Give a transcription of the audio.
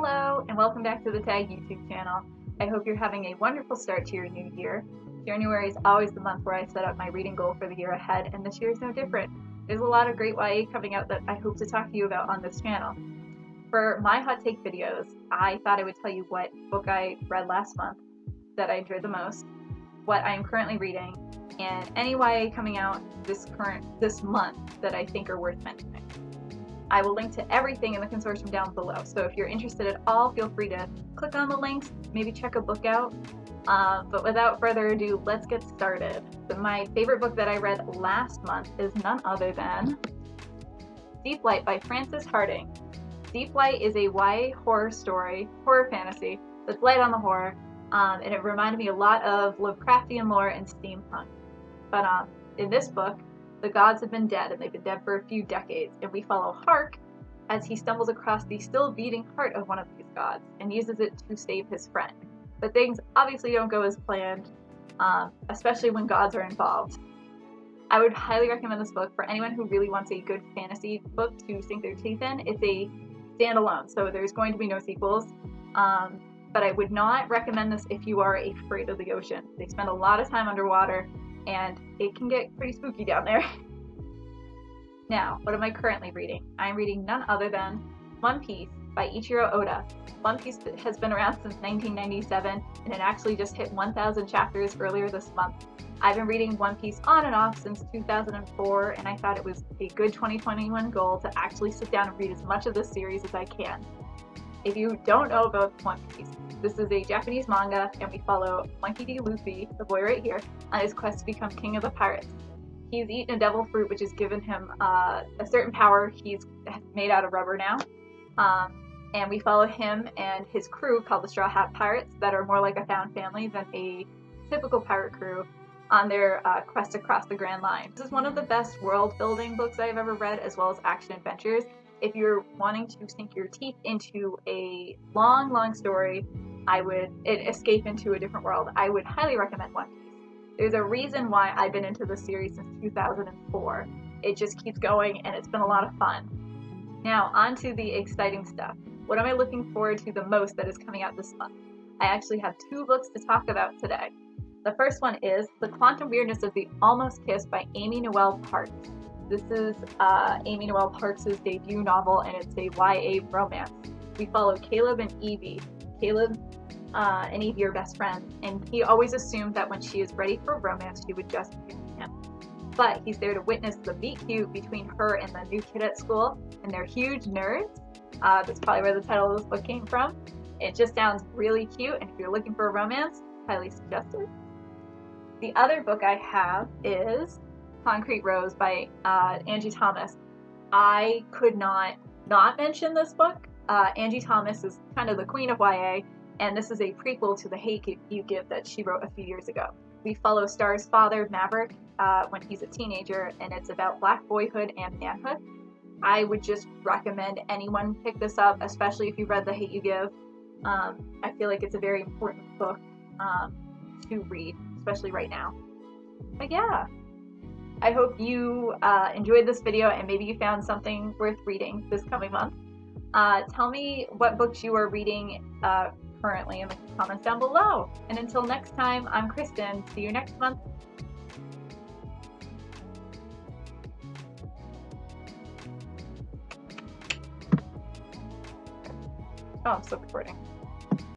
Hello, and welcome back to the Tag YouTube channel. I hope you're having a wonderful start to your new year. January is always the month where I set up my reading goal for the year ahead, and this year is no different. There's a lot of great YA coming out that I hope to talk to you about on this channel. For my hot take videos, I thought I would tell you what book I read last month that I enjoyed the most, what I am currently reading, and any YA coming out this month that I think are worth mentioning. I will link to everything in the consortium down below, so if you're interested at all, feel free to click on the links, maybe check a book out. But without further ado, let's get started. So my favorite book that I read last month is none other than Deep Light by Frances Hardinge. Deep Light is a YA horror fantasy that's light on the horror, and it reminded me a lot of Lovecraftian lore and steampunk. But in this book, the gods have been dead, and they've been dead for a few decades, and we follow Hark as he stumbles across the still beating heart of one of these gods and uses it to save his friend. But things obviously don't go as planned, especially when gods are involved. I would highly recommend this book for anyone who really wants a good fantasy book to sink their teeth in. It's a standalone, so there's going to be no sequels, but I would not recommend this if you are afraid of the ocean. They spend a lot of time underwater, and it can get pretty spooky down there. Now, what am I currently reading? I'm reading none other than One Piece by Ichiro Oda. One Piece has been around since 1997, and it actually just hit 1,000 chapters earlier this month. I've been reading One Piece on and off since 2004, and I thought it was a good 2021 goal to actually sit down and read as much of this series as I can. If you don't know about One Piece, this is a Japanese manga, and we follow Monkey D. Luffy, the boy right here, on his quest to become king of the pirates. He's eaten a devil fruit, which has given him a certain power. He's made out of rubber now. And we follow him and his crew, called the Straw Hat Pirates, that are more like a found family than a typical pirate crew, on their quest across the Grand Line. This is one of the best world-building books I've ever read, as well as action adventures. If you're wanting to sink your teeth into a long story, escape into a different world, I would highly recommend One Piece. There's a reason why I've been into this series since 2004. It just keeps going, and it's been a lot of fun. Now, on to the exciting stuff. What am I looking forward to the most that is coming out this month? I actually have two books to talk about today. The first one is The Quantum Weirdness of the Almost Kiss by Amy Noel Parks. This is Amy Noel Parks' debut novel, and it's a YA romance. We follow Caleb and Evie. Caleb and Evie are best friends, and he always assumed that when she is ready for romance, she would just choose him. But he's there to witness the meet-cute between her and the new kid at school, and they're huge nerds. That's probably where the title of this book came from. It just sounds really cute, and if you're looking for a romance, highly suggested. The other book I have is Concrete Rose by Angie Thomas. I could not mention this book. Angie Thomas is kind of the queen of YA, and this is a prequel to The Hate You Give that she wrote a few years ago. We follow Star's father, Maverick, when he's a teenager, and it's about black boyhood and manhood. I would just recommend anyone pick this up, especially if you read The Hate You Give. I feel like it's a very important book to read, especially right now. But yeah, I hope you enjoyed this video, and maybe you found something worth reading this coming month. Tell me what books you are reading currently in the comments down below. And until next time, I'm Kristen. See you next month. Oh, I'm still recording.